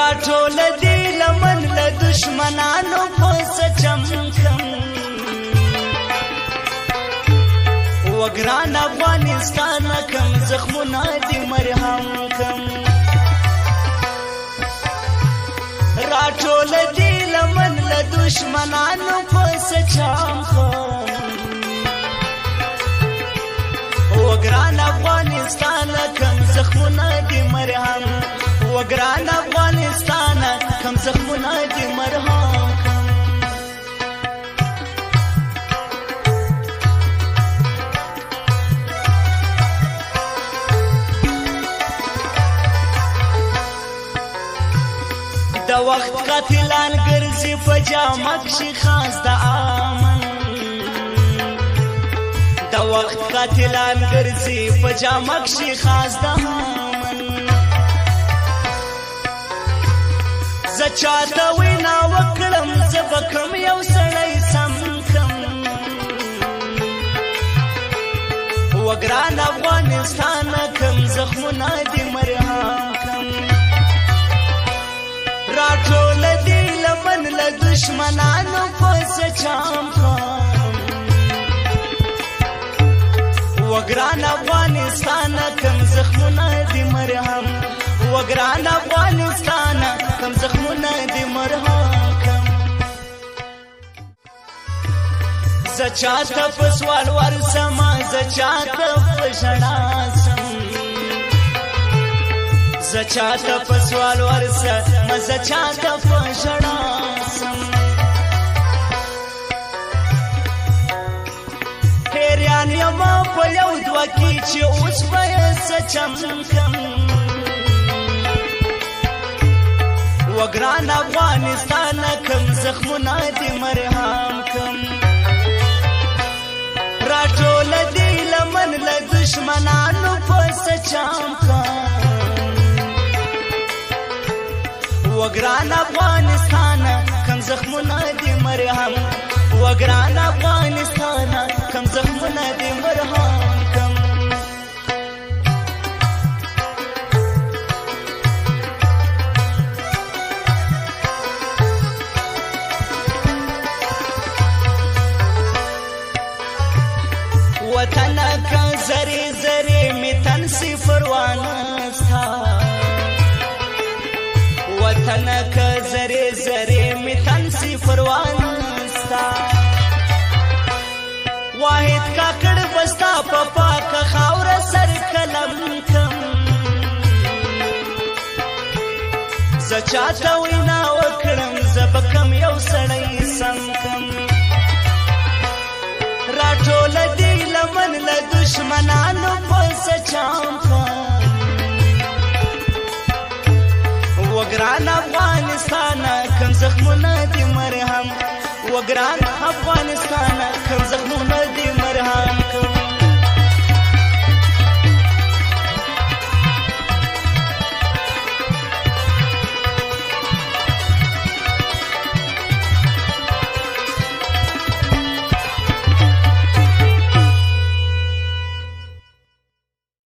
راټول دی لمن له دشمنانو په سچمکم وګران افغانستان کم زخمونه دی مرهم کم راټول دی لمن له دشمنانو په سچمکم وګران افغانستان کم زخمونه دی مرهم وګران افغانستان کم زخمونه دی مرهم د وخت قاتلان ګرځي په جامه کښې خاص د امن د وخت قاتلان ګرځي په جامه کښې خاص د امن زه چاته وینا وکړم زه به کوم یو سړی سم کم وګران افغانستان کم زخمونه دې مرهم کم راټول دی لمن له دشمنانو په سچام کم وګران افغانستان کم زخمونه دې مرهم وګران افغانستان کم زخمونه دې مرهم کم زه چاته په سوال ورسم زه چاته په ژړا سم زه چاته په سوال ورسم زه چاته په ژړا سم حیران یم په یو دوه کې چې اوس به یې څه چمکم وګران افغانستان کم زخمونه دې مرهم کم راټول دی لمن له دشمنانو په سچام کم وګران افغانستان کم زخمونه دې مرهم وګران افغانستان کم زخمونه دې مرهم کم وطن کا زری زری می تن صفر وانستا وطن کا زری زری می تن صفر وانستا واحد کاکړ بستا په پاک خاور سر کلم کم زه چاته وینا وکړم زه به کوم یو سړی سم کم راټول دی لمن له دشمنانو په سچام کم وګران افغانستان کم زخمونه دې مرهم وګران افغانستان کم زخمونه دې